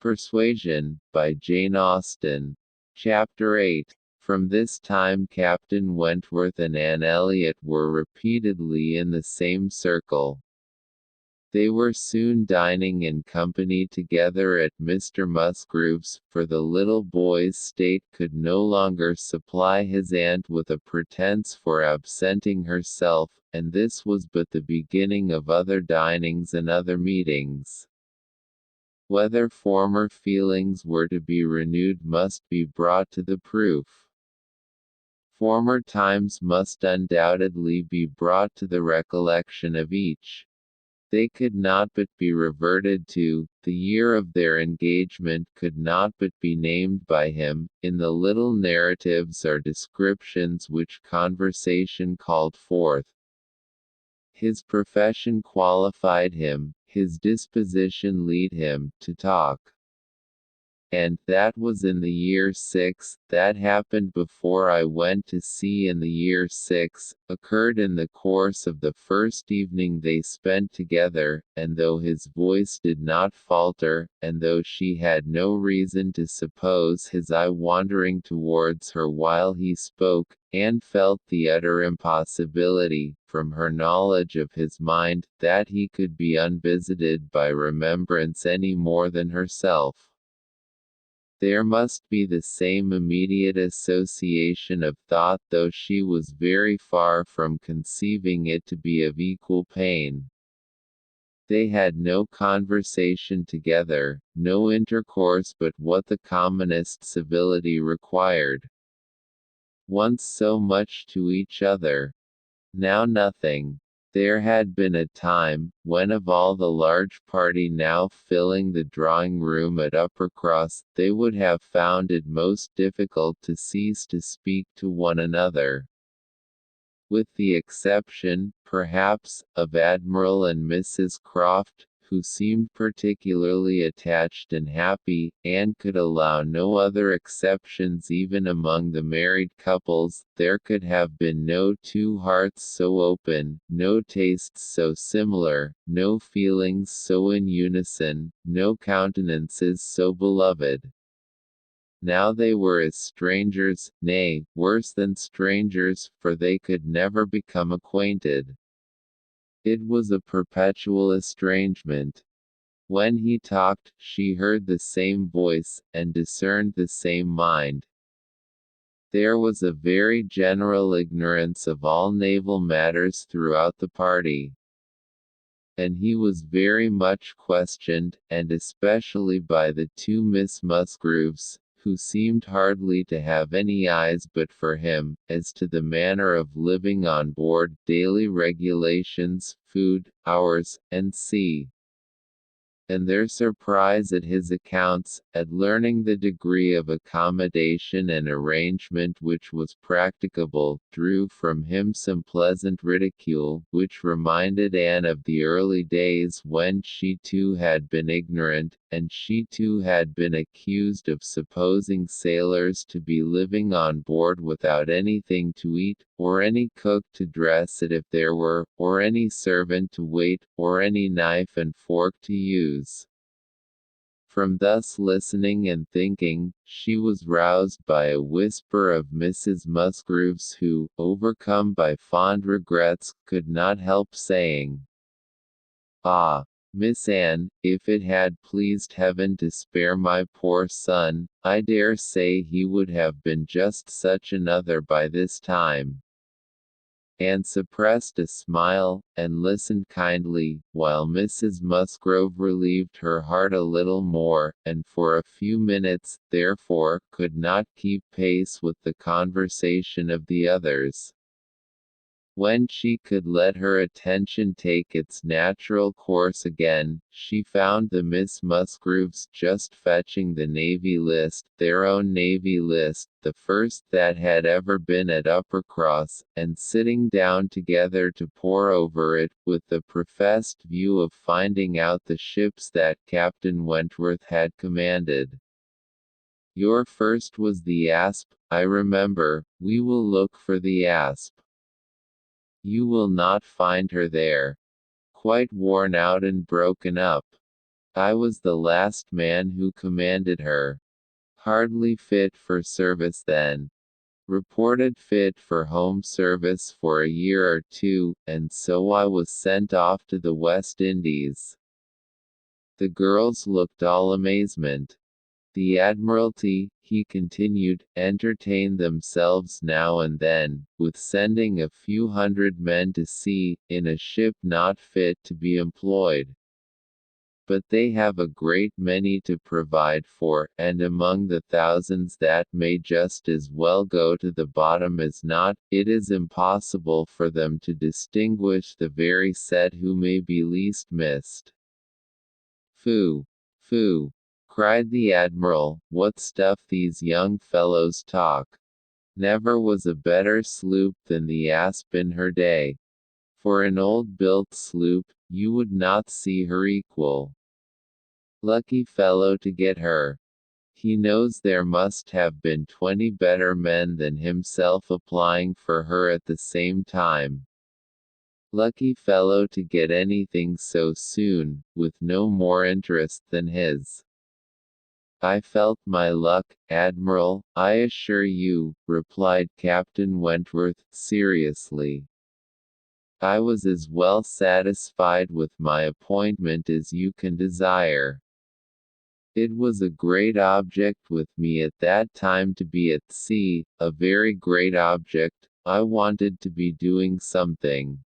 Persuasion, by Jane Austen. Chapter 8. From this time Captain Wentworth and Anne Elliot were repeatedly in the same circle. They were soon dining in company together at Mr. Musgrove's, for the little boy's state could no longer supply his aunt with a pretence for absenting herself, and this was but the beginning of other dinings and other meetings. Whether former feelings were to be renewed must be brought to the proof. Former times must undoubtedly be brought to the recollection of each. They could not but be reverted to. The year of their engagement could not but be named by him. In the little narratives are descriptions which conversation called forth. His profession qualified him, his disposition lead him, to talk. And that was in the year 6, that happened before I went to sea in the year 6, occurred in the course of the first evening they spent together, and though his voice did not falter, and though she had no reason to suppose his eye wandering towards her while he spoke, Anne felt the utter impossibility, from her knowledge of his mind, that he could be unvisited by remembrance any more than herself. There must be the same immediate association of thought, though she was very far from conceiving it to be of equal pain. They had no conversation together, no intercourse but what the commonest civility required. Once so much to each other. Now nothing. There had been a time, when of all the large party now filling the drawing-room at Uppercross, they would have found it most difficult to cease to speak to one another. With the exception, perhaps, of Admiral and Mrs. Croft, who seemed particularly attached and happy, Anne could allow no other exceptions even among the married couples. There could have been no two hearts so open, no tastes so similar, no feelings so in unison, no countenances so beloved. Now they were as strangers, nay, worse than strangers, for they could never become acquainted. It was a perpetual estrangement. When he talked, she heard the same voice, and discerned the same mind. There was a very general ignorance of all naval matters throughout the party. And he was very much questioned, and especially by the two Miss Musgroves, who seemed hardly to have any eyes but for him, as to the manner of living on board, daily regulations, food, hours, and sea. And their surprise at his accounts, at learning the degree of accommodation and arrangement which was practicable, drew from him some pleasant ridicule, which reminded Anne of the early days when she too had been ignorant, and she too had been accused of supposing sailors to be living on board without anything to eat, or any cook to dress it if there were, or any servant to wait, or any knife and fork to use. From thus listening and thinking, she was roused by a whisper of Mrs. Musgrove's who, overcome by fond regrets, could not help saying, "Ah, Miss Anne, if it had pleased Heaven to spare my poor son, I dare say he would have been just such another by this time." Anne suppressed a smile, and listened kindly, while Mrs. Musgrove relieved her heart a little more, and for a few minutes, therefore, could not keep pace with the conversation of the others. When she could let her attention take its natural course again, she found the Miss Musgroves just fetching the Navy List, their own Navy List, the first that had ever been at Uppercross, and sitting down together to pore over it, with the professed view of finding out the ships that Captain Wentworth had commanded. "Your first was the Asp, I remember. We will look for the Asp. You will not find her there. Quite worn out and broken up. I was the last man who commanded her. Hardly fit for service then. Reported fit for home service for a year or two, and so I was sent off to the West Indies." The girls looked all amazement. "The Admiralty," he continued, "entertain themselves now and then, with sending a few hundred men to sea, in a ship not fit to be employed. But they have a great many to provide for, and among the thousands that may just as well go to the bottom as not, it is impossible for them to distinguish the very set who may be least missed." "Phoo! Phoo!" cried the Admiral, "what stuff these young fellows talk! Never was a better sloop than the Asp in her day. For an old-built sloop, you would not see her equal. Lucky fellow to get her. He knows there must have been 20 better men than himself applying for her at the same time. Lucky fellow to get anything so soon, with no more interest than his." "I felt my luck, Admiral, I assure you," replied Captain Wentworth, seriously. "I was as well satisfied with my appointment as you can desire. It was a great object with me at that time to be at sea, a very great object. I wanted to be doing something."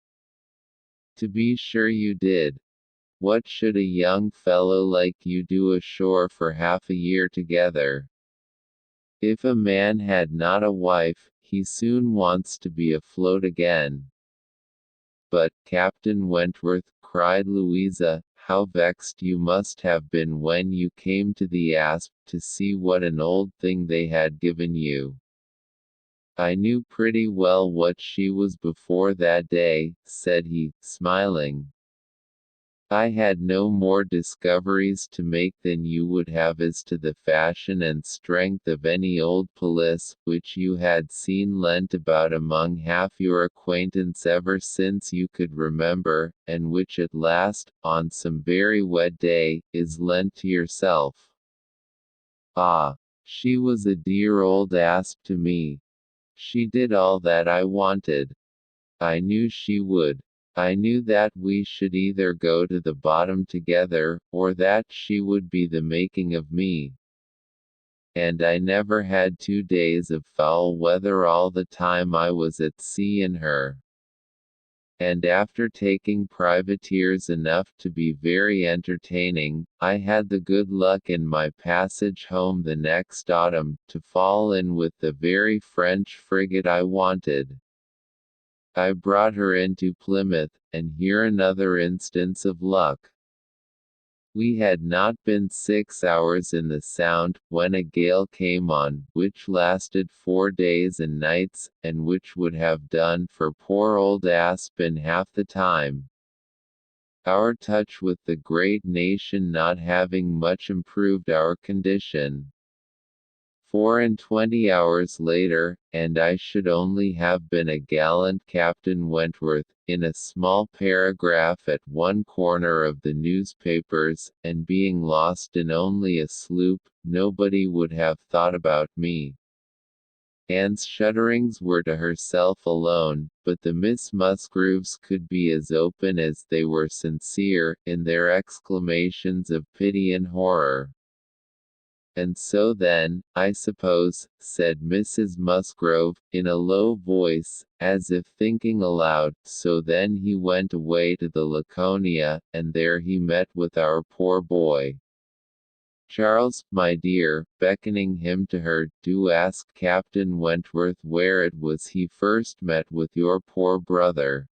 "To be sure you did. What should a young fellow like you do ashore for half a year together? If a man had not a wife, he soon wants to be afloat again." "But, Captain Wentworth," cried Louisa, "how vexed you must have been when you came to the Asp, to see what an old thing they had given you." "I knew pretty well what she was before that day," said he, smiling. "I had no more discoveries to make than you would have as to the fashion and strength of any old pelisse, which you had seen lent about among half your acquaintance ever since you could remember, and which at last, on some very wet day, is lent to yourself. Ah! She was a dear old asp to me. She did all that I wanted. I knew she would. I knew that we should either go to the bottom together, or that she would be the making of me. And I never had 2 days of foul weather all the time I was at sea in her. And after taking privateers enough to be very entertaining, I had the good luck in my passage home the next autumn, to fall in with the very French frigate I wanted. I brought her into Plymouth, and here another instance of luck. We had not been 6 hours in the Sound, when a gale came on, which lasted 4 days and nights, and which would have done for poor old Asp in half the time. Our touch with the great nation not having much improved our condition. 24 hours later, and I should only have been a gallant Captain Wentworth, in a small paragraph at one corner of the newspapers, and being lost in only a sloop, nobody would have thought about me." Anne's shudderings were to herself alone, but the Miss Musgroves could be as open as they were sincere, in their exclamations of pity and horror. "And so then, I suppose," said Mrs. Musgrove, in a low voice, as if thinking aloud, "so then he went away to the Laconia, and there he met with our poor boy. Charles, my dear," beckoning him to her, "do ask Captain Wentworth where it was he first met with your poor brother.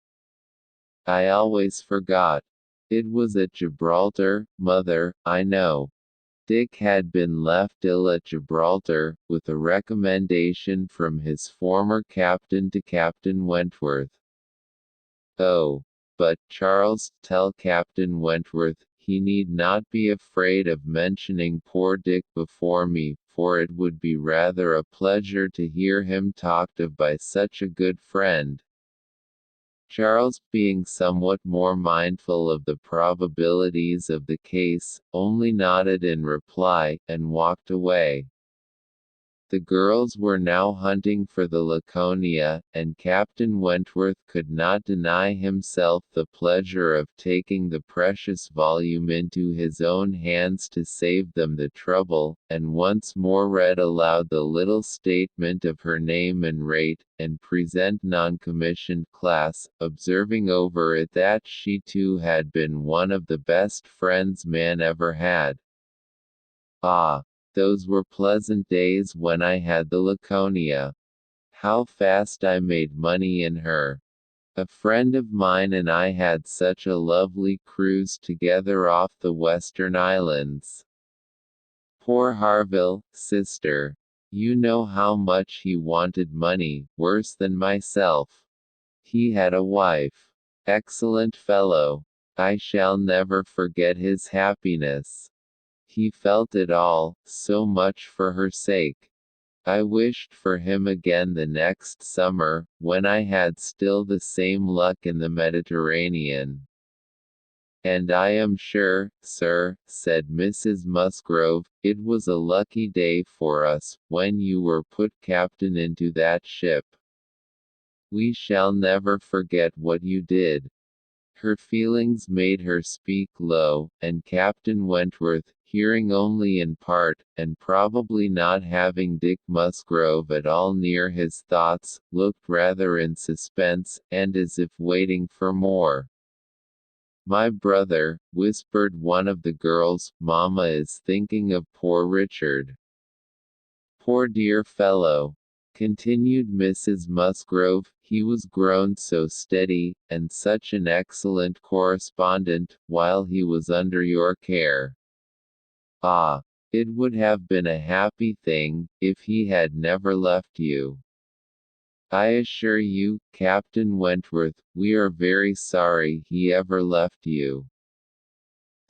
I always forgot. It was at Gibraltar, mother, I know." Dick had been left ill at Gibraltar, with a recommendation from his former captain to Captain Wentworth. "Oh! But, Charles, tell Captain Wentworth, he need not be afraid of mentioning poor Dick before me, for it would be rather a pleasure to hear him talked of by such a good friend." Charles, being somewhat more mindful of the probabilities of the case, only nodded in reply, and walked away. The girls were now hunting for the Laconia, and Captain Wentworth could not deny himself the pleasure of taking the precious volume into his own hands to save them the trouble, and once more read aloud the little statement of her name and rate, and present non-commissioned class, observing over it that she too had been one of the best friends man ever had. Ah! Those were pleasant days when I had the Laconia. How fast I made money in her. A friend of mine and I had such a lovely cruise together off the Western Islands. Poor Harville, sister. You know how much he wanted money, worse than myself. He had a wife. Excellent fellow. I shall never forget his happiness. He felt it all, so much for her sake. I wished for him again the next summer, when I had still the same luck in the Mediterranean. And I am sure, sir, said Mrs. Musgrove, it was a lucky day for us, when you were put captain into that ship. We shall never forget what you did. Her feelings made her speak low, and Captain Wentworth, hearing only in part, and probably not having Dick Musgrove at all near his thoughts, looked rather in suspense, and as if waiting for more. My brother, whispered one of the girls, Mamma is thinking of poor Richard. Poor dear fellow, continued Mrs. Musgrove, he was grown so steady, and such an excellent correspondent, while he was under your care. Ah! It would have been a happy thing, if he had never left you. I assure you, Captain Wentworth, we are very sorry he ever left you.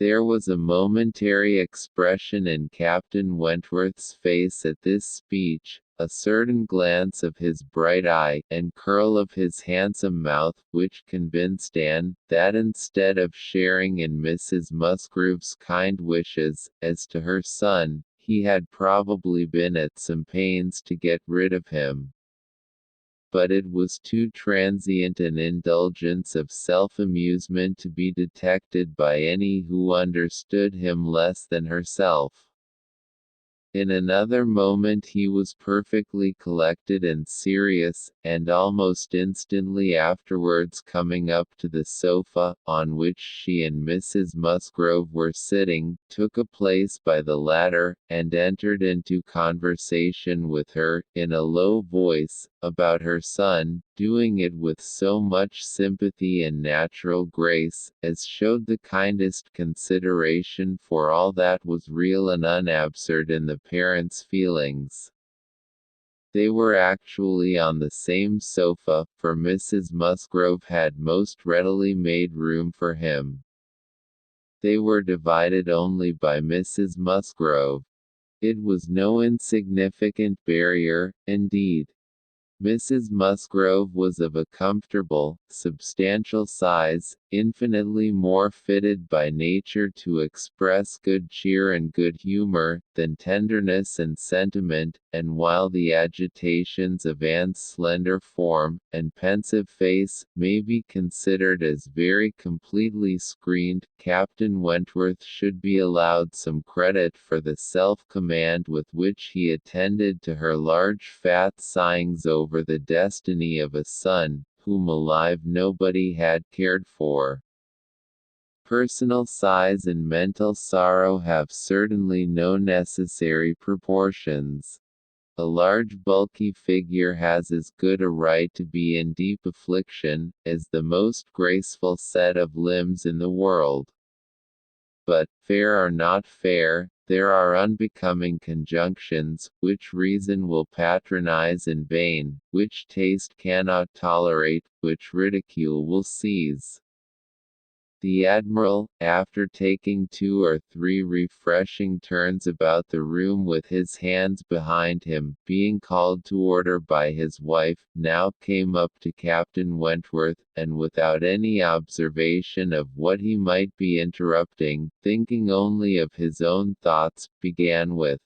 There was a momentary expression in Captain Wentworth's face at this speech, a certain glance of his bright eye, and curl of his handsome mouth, which convinced Anne, that instead of sharing in Mrs. Musgrove's kind wishes, as to her son, he had probably been at some pains to get rid of him. But it was too transient an indulgence of self-amusement to be detected by any who understood him less than herself. In another moment he was perfectly collected and serious, and almost instantly afterwards coming up to the sofa, on which she and Mrs. Musgrove were sitting, took a place by the latter, and entered into conversation with her, in a low voice, about her son, doing it with so much sympathy and natural grace, as showed the kindest consideration for all that was real and unabsurd in the parents' feelings. They were actually on the same sofa, for Mrs. Musgrove had most readily made room for him. They were divided only by Mrs. Musgrove. It was no insignificant barrier, indeed. Mrs. Musgrove was of a comfortable, substantial size, infinitely more fitted by nature to express good cheer and good humor, than tenderness and sentiment, and while the agitations of Anne's slender form, and pensive face, may be considered as very completely screened, Captain Wentworth should be allowed some credit for the self-command with which he attended to her large fat sighings over the destiny of a son, whom alive nobody had cared for. Personal size and mental sorrow have certainly no necessary proportions. A large bulky figure has as good a right to be in deep affliction, as the most graceful set of limbs in the world. But, fair or not fair, there are unbecoming conjunctions, which reason will patronize in vain, which taste cannot tolerate, which ridicule will seize. The Admiral, after taking 2 or 3 refreshing turns about the room with his hands behind him, being called to order by his wife, now came up to Captain Wentworth, and without any observation of what he might be interrupting, thinking only of his own thoughts, began with,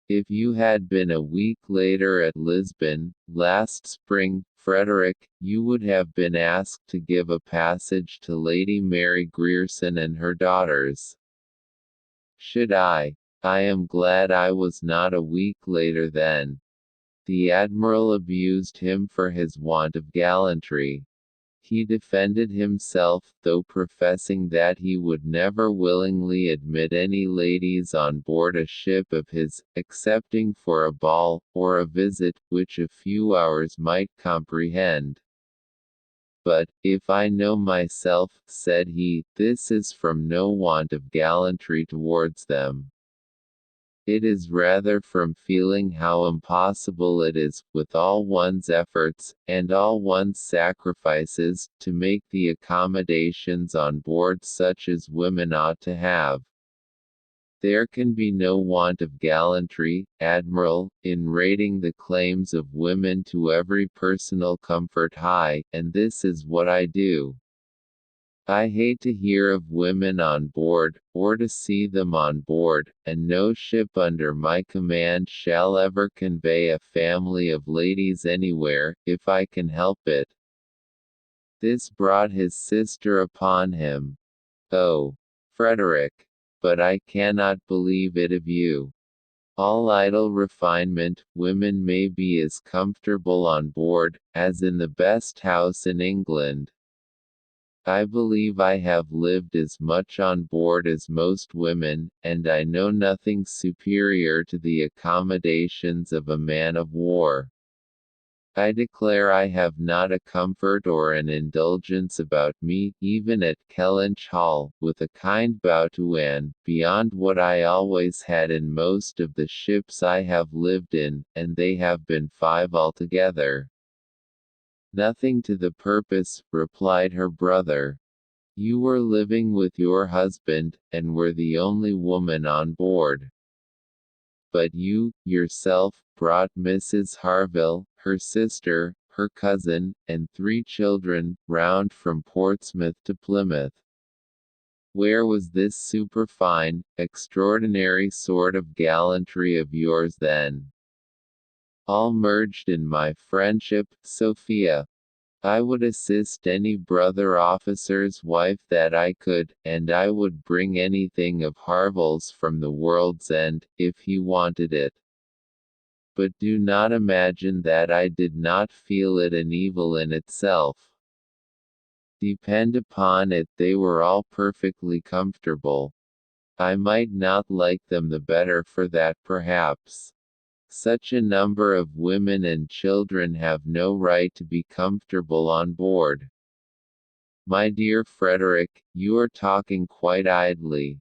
"If you had been a week later at Lisbon, last spring, Frederick, you would have been asked to give a passage to Lady Mary Grierson and her daughters." "Should I? I am glad I was not a week later then." The Admiral abused him for his want of gallantry. He defended himself, though professing that he would never willingly admit any ladies on board a ship of his, excepting for a ball, or a visit, which a few hours might comprehend. "But, if I know myself," said he, "this is from no want of gallantry towards them. It is rather from feeling how impossible it is, with all one's efforts, and all one's sacrifices, to make the accommodations on board such as women ought to have. There can be no want of gallantry, Admiral, in rating the claims of women to every personal comfort high, and this is what I do. I hate to hear of women on board, or to see them on board, and no ship under my command shall ever convey a family of ladies anywhere, if I can help it." This brought his sister upon him. "Oh, Frederick! But I cannot believe it of you. All idle refinement, women may be as comfortable on board, as in the best house in England. I believe I have lived as much on board as most women, and I know nothing superior to the accommodations of a man of war. I declare I have not a comfort or an indulgence about me, even at Kellynch Hall," with a kind bow to Anne, "beyond what I always had in most of the ships I have lived in, and they have been 5 altogether." "Nothing to the purpose," replied her brother. "You were living with your husband, and were the only woman on board. But you, yourself, brought Mrs. Harville, her sister, her cousin, and 3 children, round from Portsmouth to Plymouth. Where was this superfine, extraordinary sort of gallantry of yours then?" "All merged in my friendship, Sophia. I would assist any brother officer's wife that I could, and I would bring anything of Harville's from the world's end, if he wanted it. But do not imagine that I did not feel it an evil in itself. Depend upon it, they were all perfectly comfortable. I might not like them the better for that perhaps. Such a number of women and children have no right to be comfortable on board." "My dear Frederick, you are talking quite idly.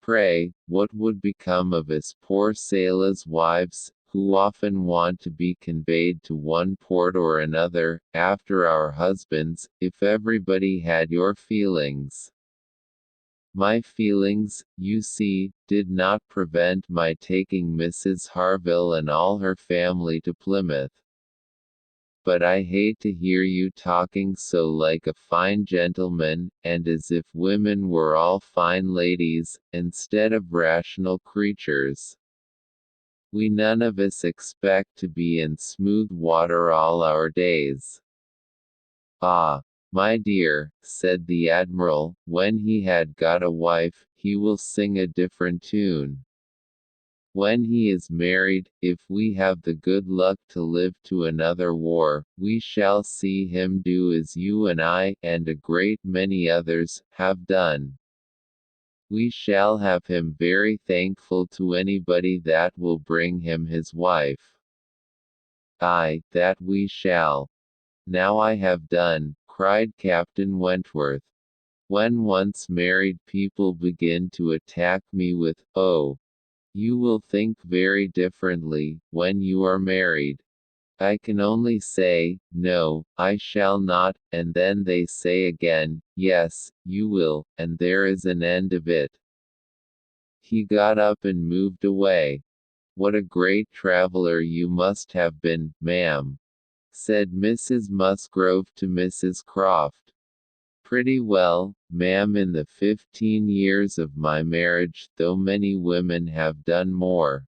Pray, what would become of us poor sailors' wives, who often want to be conveyed to one port or another, after our husbands, if everybody had your feelings?" "My feelings, you see, did not prevent my taking Mrs. Harville and all her family to Plymouth. But I hate to hear you talking so like a fine gentleman, and as if women were all fine ladies, instead of rational creatures. We none of us expect to be in smooth water all our days." "Ah, my dear," said the Admiral, "when he had got a wife, he will sing a different tune. When he is married, if we have the good luck to live to another war, we shall see him do as you and I, and a great many others, have done. We shall have him very thankful to anybody that will bring him his wife. Aye, that we shall. Now I have done," cried Captain Wentworth. "When once married people begin to attack me with, 'Oh, you will think very differently, when you are married.' I can only say, no, I shall not, and then they say again, yes, you will, and there is an end of it. He got up and moved away. What a great traveler you must have been, ma'am, said Mrs. Musgrove to Mrs. Croft. Pretty well, ma'am, in the 15 years of my marriage, though many women have done more.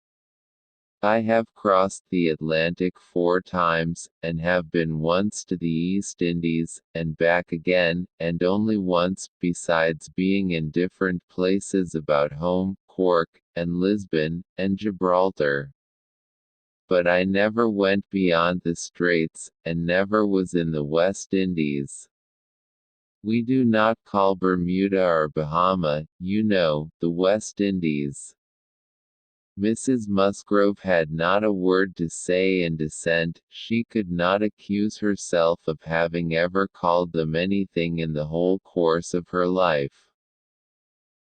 I have crossed the Atlantic 4 times, and have been once to the East Indies, and back again, and only once, besides being in different places about home, Cork, and Lisbon, and Gibraltar. But I never went beyond the Straits, and never was in the West Indies. We do not call Bermuda or Bahama, you know, the West Indies. Mrs. Musgrove had not a word to say in dissent. She could not accuse herself of having ever called them anything in the whole course of her life.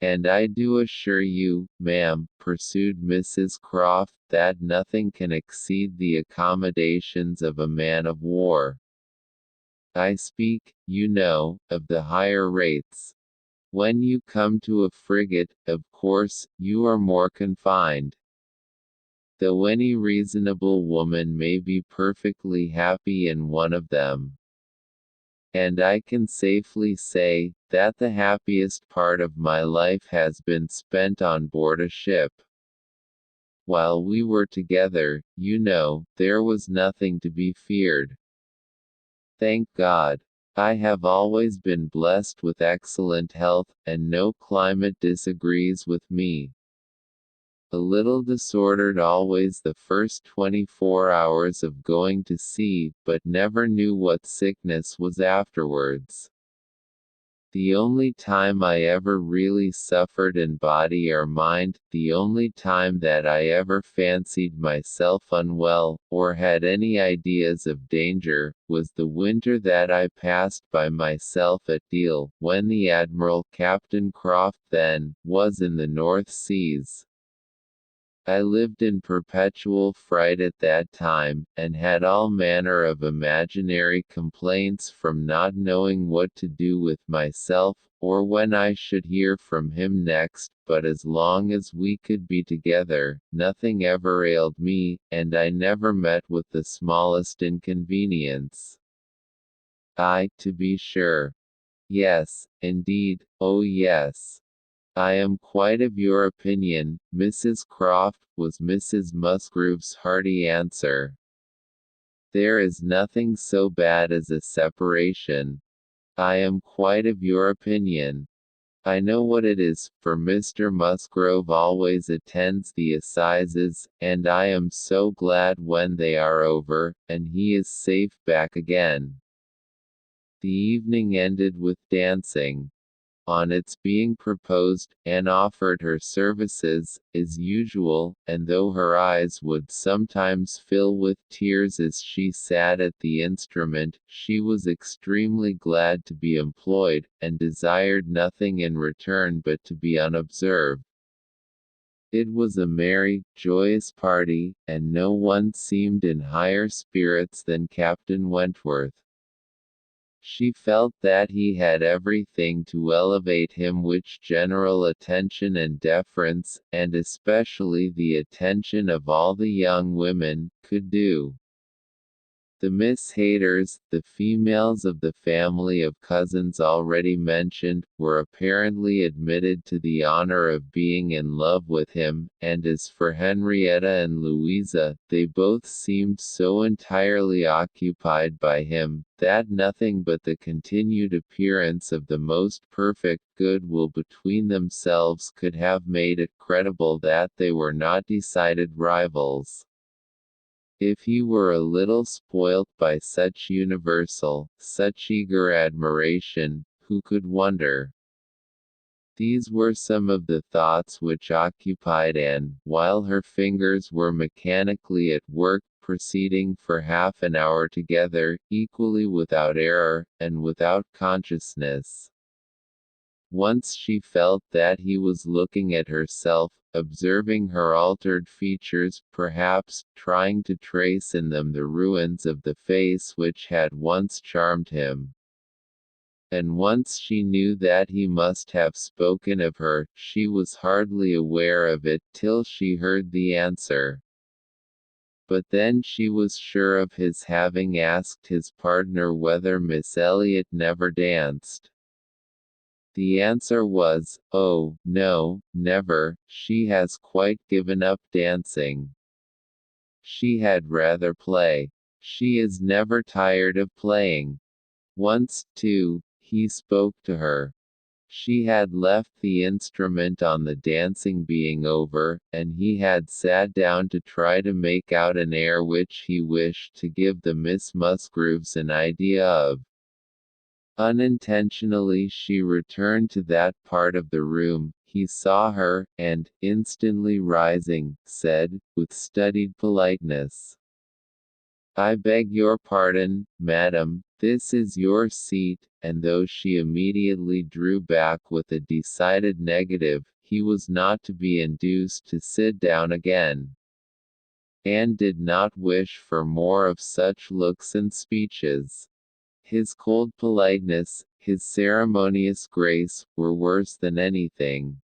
And I do assure you, ma'am, pursued Mrs. Croft, that nothing can exceed the accommodations of a man of war. I speak, you know, of the higher rates. When you come to a frigate, of course, you are more confined. Though any reasonable woman may be perfectly happy in one of them. And I can safely say, that the happiest part of my life has been spent on board a ship. While we were together, you know, there was nothing to be feared. Thank God. I have always been blessed with excellent health, and no climate disagrees with me. A little disordered always the first 24 hours of going to sea, but never knew what sickness was afterwards. The only time I ever really suffered in body or mind, the only time that I ever fancied myself unwell, or had any ideas of danger, was the winter that I passed by myself at Deal, when the Admiral, Captain Croft then, was in the North Seas. I lived in perpetual fright at that time, and had all manner of imaginary complaints from not knowing what to do with myself, or when I should hear from him next, but as long as we could be together, nothing ever ailed me, and I never met with the smallest inconvenience. To be sure. Yes, indeed, oh yes. I am quite of your opinion, Mrs. Croft, was Mrs. Musgrove's hearty answer. There is nothing so bad as a separation. I am quite of your opinion. I know what it is, for Mr. Musgrove always attends the assizes, and I am so glad when they are over, and he is safe back again. The evening ended with dancing. On its being proposed, Anne offered her services, as usual, and though her eyes would sometimes fill with tears as she sat at the instrument, she was extremely glad to be employed, and desired nothing in return but to be unobserved. It was a merry, joyous party, and no one seemed in higher spirits than Captain Wentworth. She felt that he had everything to elevate him which general attention and deference, and especially the attention of all the young women, could do. The Miss Hayters, the females of the family of cousins already mentioned, were apparently admitted to the honor of being in love with him, and as for Henrietta and Louisa, they both seemed so entirely occupied by him, that nothing but the continued appearance of the most perfect good-will between themselves could have made it credible that they were not decided rivals. If he were a little spoilt by such universal, such eager admiration, who could wonder? These were some of the thoughts which occupied Anne, while her fingers were mechanically at work, proceeding for half an hour together, equally without error, and without consciousness. Once she felt that he was looking at herself, observing her altered features, perhaps trying to trace in them the ruins of the face which had once charmed him. And once she knew that he must have spoken of her, she was hardly aware of it till she heard the answer. But then she was sure of his having asked his partner whether Miss Elliot never danced. The answer was, "Oh, no, never, she has quite given up dancing. She had rather play. She is never tired of playing." Once, too, he spoke to her. She had left the instrument on the dancing being over, and he had sat down to try to make out an air which he wished to give the Miss Musgroves an idea of. Unintentionally she returned to that part of the room, he saw her, and, instantly rising, said, with studied politeness, "I beg your pardon, madam, this is your seat," and though she immediately drew back with a decided negative, he was not to be induced to sit down again. Anne did not wish for more of such looks and speeches. His cold politeness, his ceremonious grace, were worse than anything.